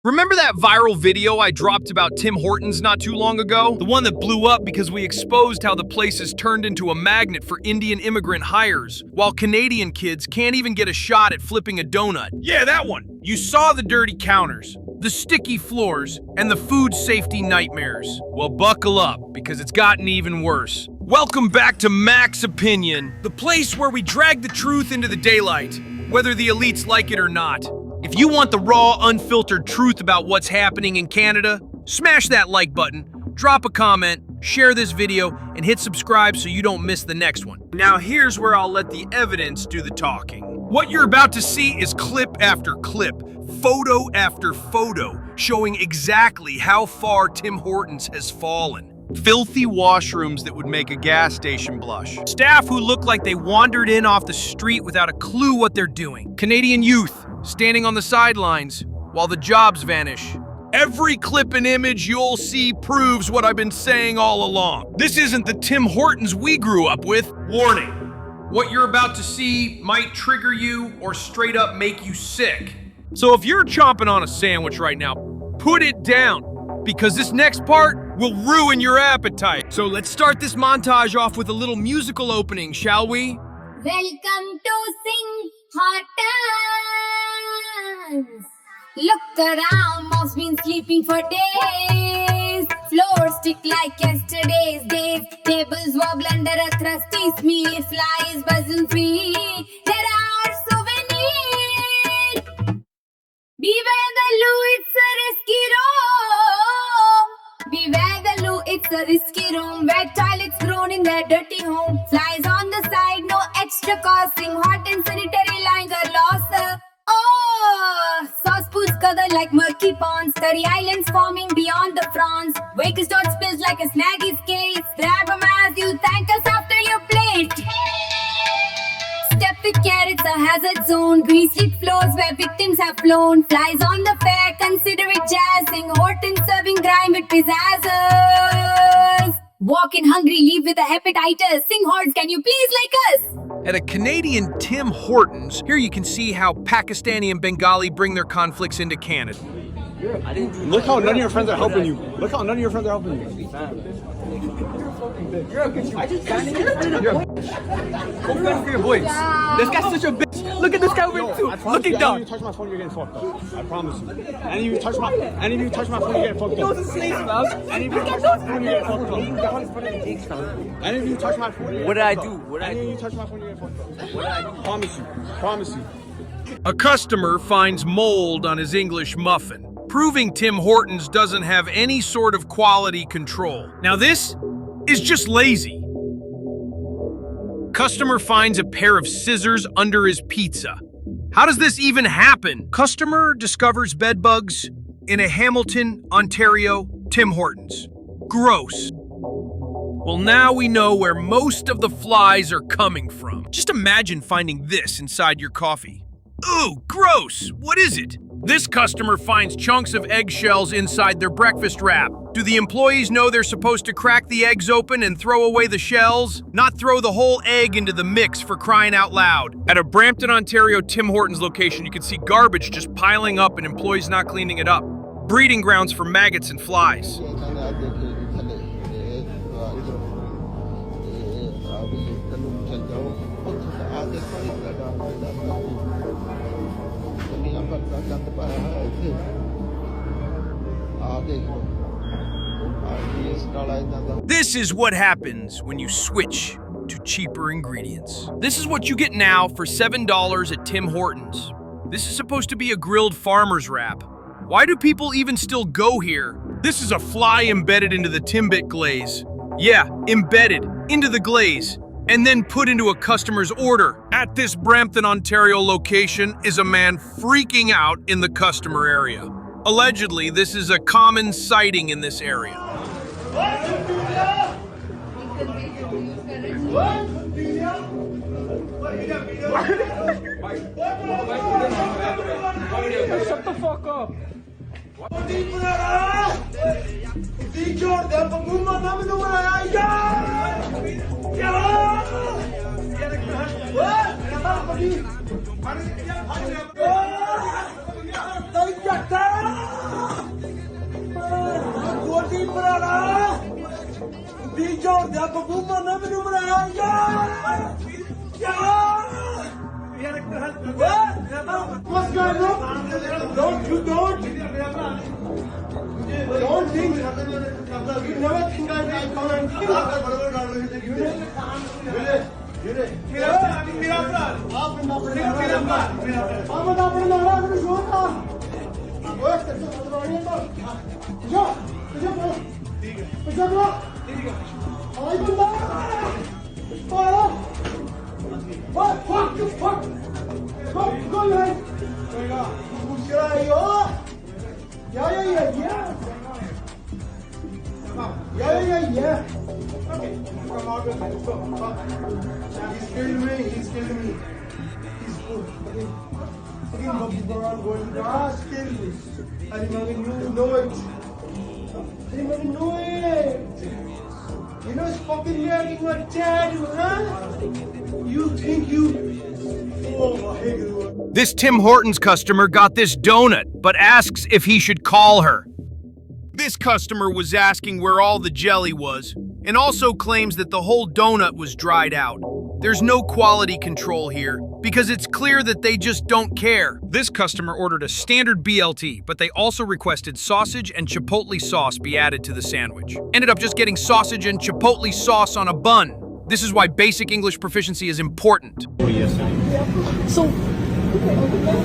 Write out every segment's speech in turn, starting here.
Remember that viral video I dropped about Tim Hortons not too long ago? The one that blew up because we exposed how the place has turned into a magnet for Indian immigrant hires, while Canadian kids can't even get a shot at flipping a donut. Yeah, that one. You saw the dirty counters, the sticky floors, and the food safety nightmares. Well, buckle up, because it's gotten even worse. Welcome back to Mac's Opinion, the place where we drag the truth into the daylight, whether the elites like it or not. If you want the raw, unfiltered truth about what's happening in Canada, smash that like button, drop a comment, share this video, and hit subscribe so you don't miss the next one. Now here's where I'll let the evidence do the talking. What you're about to see is clip after clip, photo after photo, showing exactly how far Tim Hortons has fallen. Filthy washrooms that would make a gas station blush. Staff who look like they wandered in off the street without a clue what they're doing. Canadian youth standing on the sidelines while the jobs vanish. Every clip and image you'll see proves what I've been saying all along. This isn't the Tim Hortons we grew up with. Warning, what you're about to see might trigger you or straight up make you sick. So if you're chomping on a sandwich right now, put it down, because this next part will ruin your appetite. So let's start this montage off with a little musical opening, shall we? Welcome to Singh Hortons. Look around, mom's been sleeping for days. Floors stick like yesterday's days. Tables wobble under a crusty smear. Flies buzzing free. There are souvenirs. Beware the loo, it's a risky roam. Beware the loo, it's a risky room. Wet toilets grown in their dirty home. Flies on the side, no extra costing. Hot and sanitary lines are lost. Oh, sauce pools gather like murky ponds. Curry islands forming beyond the fronds. Wakers don't spill like a snaggy skates. Grab 'em as you thank us after your plate. Step with care, it's a hazard zone. Greasy floors where victims have flown. Flies on the fair, consider it jazzing. Horton serving grime with pizzazz. Walk in hungry, leave with a hepatitis. Sing Hortons, can you please like us? At a Canadian Tim Hortons, here you can see how Pakistani and Bengali bring their conflicts into Canada. Look how none of your friends are helping you. Look how none of your friends are helping you. You're a bitch. I just got it. You're a bitch. Go fend for your boys. This guy's such a bitch. Look at this guy over here too. Look at dog. Any of you touch my phone, you're getting fucked up. I promise you. Any of you touch my phone, you're getting fucked up. Any of you touch my phone, you're getting fucked up. Any of you touch my phone, what did I do? Any of you touch my phone, you're getting fucked up. What did I do? Promise you. A customer finds mold on his English muffin, proving Tim Hortons doesn't have any sort of quality control. Now this is just lazy. Customer finds a pair of scissors under his pizza. How does this even happen? Customer discovers bedbugs in a Hamilton, Ontario Tim Hortons. Gross. Well, now we know where most of the flies are coming from. Just imagine finding this inside your coffee. Ooh, gross! What is it? This customer finds chunks of eggshells inside their breakfast wrap. Do the employees know they're supposed to crack the eggs open and throw away the shells? Not throw the whole egg into the mix, for crying out loud. At a Brampton, Ontario Tim Hortons location, you can see garbage just piling up and employees not cleaning it up. Breeding grounds for maggots and flies. This is what happens when you switch to cheaper ingredients. This is what you get now for $7 at Tim Hortons. This is supposed to be a grilled farmer's wrap. Why do people even still go here? This is a fly embedded into the Timbit glaze. Yeah, embedded into the glaze, and then put into a customer's order. At this Brampton, Ontario location is a man freaking out in the customer area. Allegedly, this is a common sighting in this area. Shut the fuck up. What's going on? Don't think. You never think I'll come and Yeah. He's killing me. He's good. Again, going kill me. I didn't even know it. You know, it's fucking making my dad, huh? You think you... Oh, I hate you. This Tim Hortons customer got this donut, but asks if he should call her. This customer was asking where all the jelly was, and also claims that the whole donut was dried out. There's no quality control here, because it's clear that they just don't care. This customer ordered a standard BLT, but they also requested sausage and chipotle sauce be added to the sandwich. Ended up just getting sausage and chipotle sauce on a bun. This is why basic English proficiency is important. So,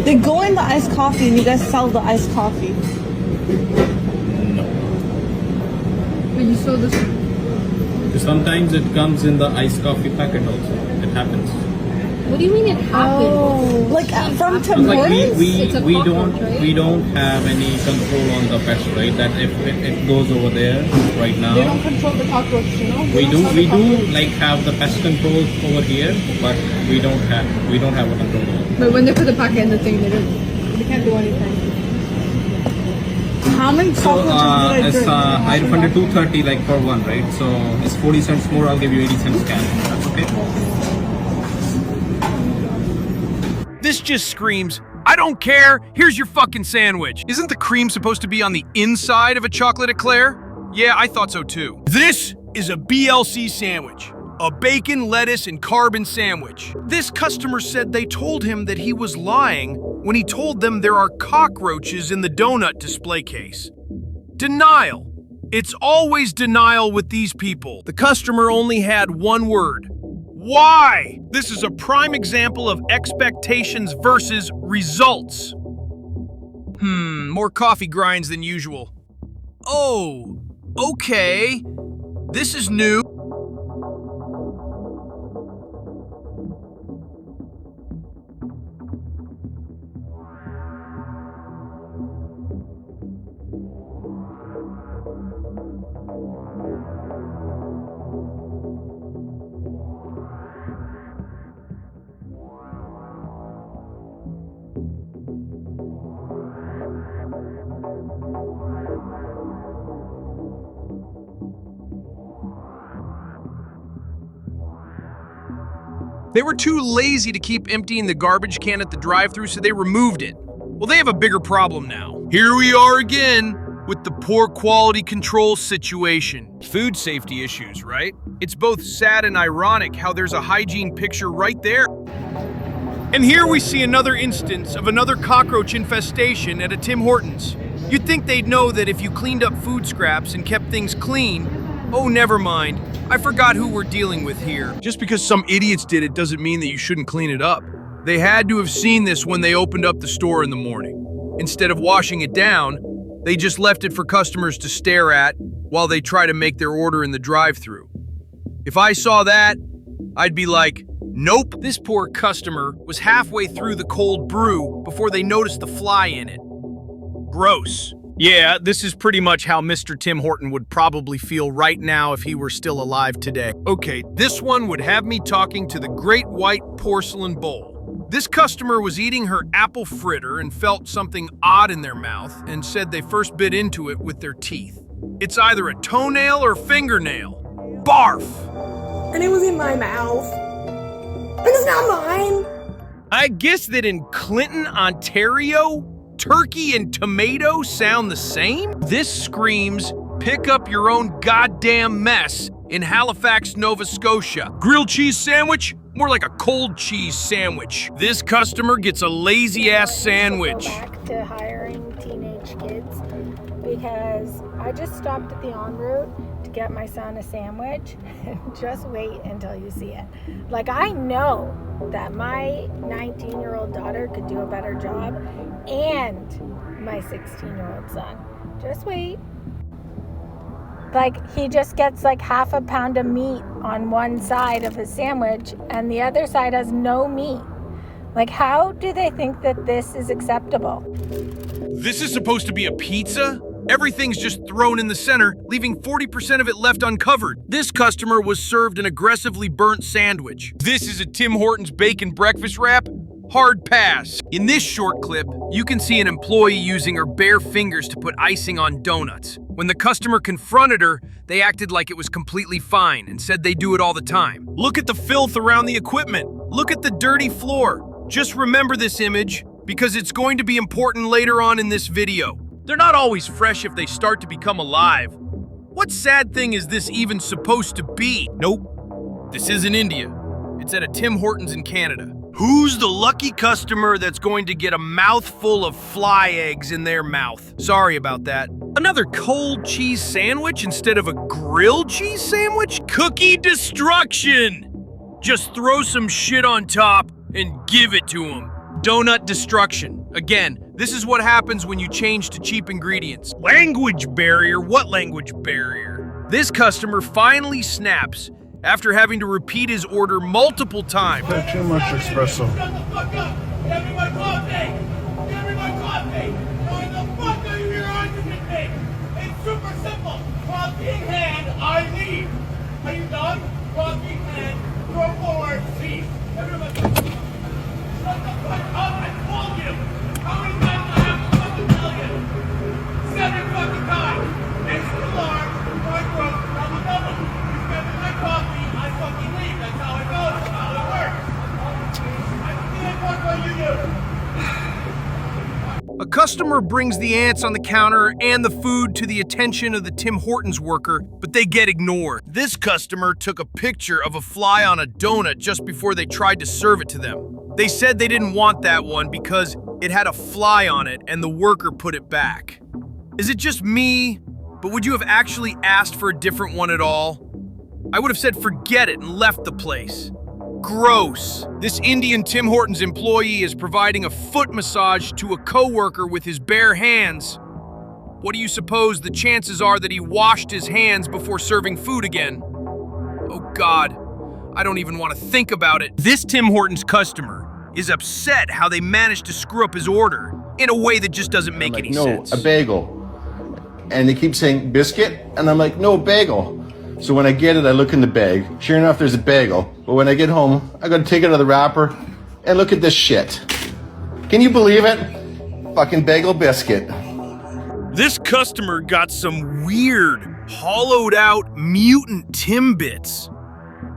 they go in the iced coffee and you guys sell the iced coffee. But you saw this. Sometimes it comes in the iced coffee packet also. It happens. What do you mean it happened? Oh, like from Tim Like Hortons? we don't have any control on the pest, right? That if it goes over there right now. They don't control the cockroach, you know? We do like have the pest control over here, but we don't have a control over it. But when they put the packet in the thing, they can't do anything. How many So cockroaches did I I refunded $2.30 like for one, right? So it's 40 cents more. I'll give you 80 cents cash. That's okay. This just screams, I don't care, here's your fucking sandwich. Isn't the cream supposed to be on the inside of a chocolate eclair? Yeah, I thought so too. This is a BLC sandwich. A bacon, lettuce, and carbon sandwich. This customer said they told him that he was lying when he told them there are cockroaches in the donut display case. Denial. It's always denial with these people. The customer only had one word. Why? This is a prime example of expectations versus results. More coffee grinds than usual. Oh, okay. This is new. They were too lazy to keep emptying the garbage can at the drive-thru, so they removed it. Well, they have a bigger problem now. Here we are again with the poor quality control situation. Food safety issues, right? It's both sad and ironic how there's a hygiene picture right there. And here we see another instance of another cockroach infestation at a Tim Hortons. You'd think they'd know that if you cleaned up food scraps and kept things clean. Oh, never mind. I forgot who we're dealing with here. Just because some idiots did it doesn't mean that you shouldn't clean it up. They had to have seen this when they opened up the store in the morning. Instead of washing it down, they just left it for customers to stare at while they try to make their order in the drive-thru. If I saw that, I'd be like, nope. This poor customer was halfway through the cold brew before they noticed the fly in it. Gross. Yeah, this is pretty much how Mr. Tim Horton would probably feel right now if he were still alive today. Okay, this one would have me talking to the great white porcelain bowl. This customer was eating her apple fritter and felt something odd in their mouth and said they first bit into it with their teeth. It's either a toenail or fingernail. Barf! And it was in my mouth. And it's not mine! I guess that in Clinton, Ontario, turkey and tomato sound the same? This screams, pick up your own goddamn mess in Halifax, Nova Scotia. Grilled cheese sandwich? More like a cold cheese sandwich. This customer gets a lazy-ass sandwich. Go back to hiring teenage kids because I just stopped at the en route to get my son a sandwich. Just wait until you see it. Like, I know that my 19-year-old daughter could do a better job, and my 16-year-old son. Just wait. Like, he just gets like half a pound of meat on one side of his sandwich and the other side has no meat. Like, how do they think that this is acceptable? This is supposed to be a pizza? Everything's just thrown in the center, leaving 40% of it left uncovered. This customer was served an aggressively burnt sandwich. This is a Tim Hortons bacon breakfast wrap? Hard pass. In this short clip, you can see an employee using her bare fingers to put icing on donuts. When the customer confronted her, they acted like it was completely fine and said they do it all the time. Look at the filth around the equipment. Look at the dirty floor. Just remember this image because it's going to be important later on in this video. They're not always fresh if they start to become alive. What sad thing is this even supposed to be? Nope, this isn't India. It's at a Tim Hortons in Canada. Who's the lucky customer that's going to get a mouthful of fly eggs in their mouth? Sorry about that. Another cold cheese sandwich instead of a grilled cheese sandwich? Cookie destruction! Just throw some shit on top and give it to them. Donut destruction. Again, this is what happens when you change to cheap ingredients. Language barrier? What language barrier? This customer finally snaps after having to repeat his order multiple times. Too much espresso. Shut the fuck up! Give me my coffee! Give me my coffee! Why the fuck are you here arguing with me? It's super simple. Coffee in hand, I leave. Are you done? Coffee in hand, your forward, cease. Everybody, shut the fuck up! I told you! How many times do I have to fucking tell you? 7 fucking times! Extra large, white roast, double. You spend my coffee, I fucking leave. That's how it goes. That's how it works. A customer brings the ants on the counter and the food to the attention of the Tim Hortons worker, but they get ignored. This customer took a picture of a fly on a donut just before they tried to serve it to them. They said they didn't want that one because it had a fly on it and the worker put it back. Is it just me? But would you have actually asked for a different one at all? I would have said forget it and left the place. Gross. This Indian Tim Hortons employee is providing a foot massage to a coworker with his bare hands. What do you suppose the chances are that he washed his hands before serving food again? Oh God, I don't even want to think about it. This Tim Hortons customer is upset how they managed to screw up his order in a way that just doesn't make any sense. No, a bagel. And they keep saying biscuit, and I'm like, no, bagel. So when I get it, I look in the bag. Sure enough, there's a bagel. But when I get home, I gotta take it out of the wrapper, and look at this shit. Can you believe it? Fucking bagel biscuit. This customer got some weird, hollowed out mutant Timbits.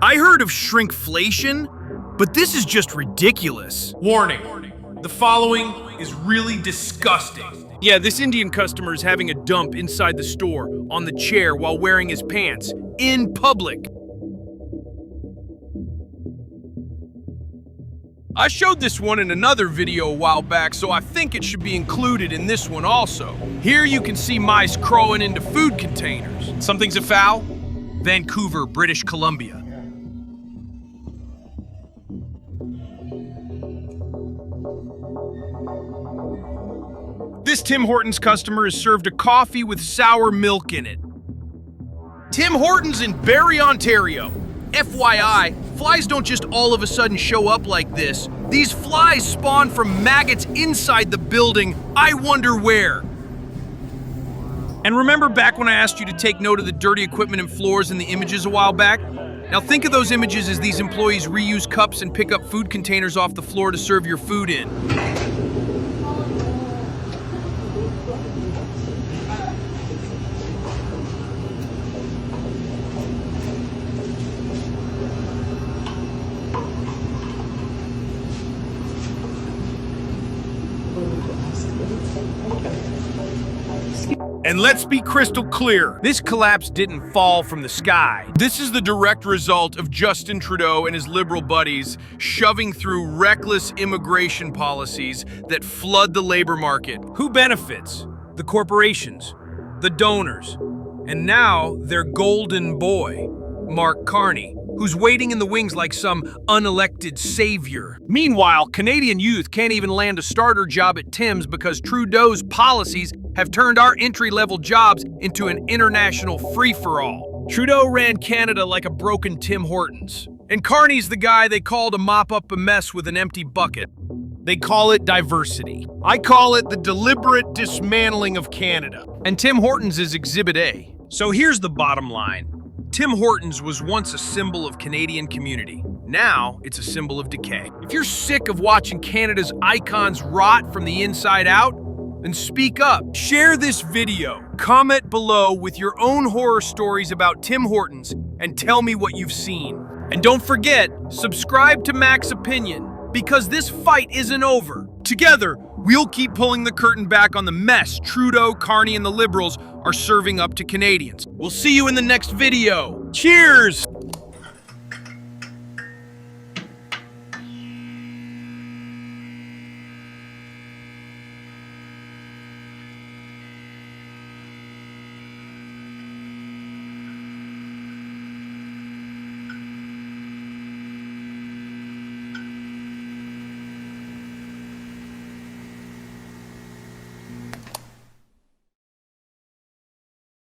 I heard of shrinkflation, but this is just ridiculous. Warning, the following is really disgusting. Yeah, this Indian customer is having a dump inside the store on the chair while wearing his pants in public. I showed this one in another video a while back, so I think it should be included in this one also. Here you can see mice crawling into food containers. Something's afoul? Vancouver, British Columbia. This Tim Hortons customer is served a coffee with sour milk in it. Tim Hortons in Barrie, Ontario. FYI, flies don't just all of a sudden show up like this. These flies spawn from maggots inside the building. I wonder where. And remember back when I asked you to take note of the dirty equipment and floors in the images a while back? Now think of those images as these employees reuse cups and pick up food containers off the floor to serve your food in. And let's be crystal clear, this collapse didn't fall from the sky. This is the direct result of Justin Trudeau and his liberal buddies shoving through reckless immigration policies that flood the labor market. Who benefits? The corporations, the donors, and now their golden boy, Mark Carney, who's waiting in the wings like some unelected savior. Meanwhile, Canadian youth can't even land a starter job at Tim's because Trudeau's policies have turned our entry-level jobs into an international free-for-all. Trudeau ran Canada like a broken Tim Hortons. And Carney's the guy they call to mop up a mess with an empty bucket. They call it diversity. I call it the deliberate dismantling of Canada. And Tim Hortons is Exhibit A. So here's the bottom line. Tim Hortons was once a symbol of Canadian community. Now, it's a symbol of decay. If you're sick of watching Canada's icons rot from the inside out, then speak up. Share this video. Comment below with your own horror stories about Tim Hortons and tell me what you've seen. And don't forget, subscribe to Mac's Opinion, because this fight isn't over. Together, we'll keep pulling the curtain back on the mess Trudeau, Carney, and the Liberals are serving up to Canadians. We'll see you in the next video. Cheers!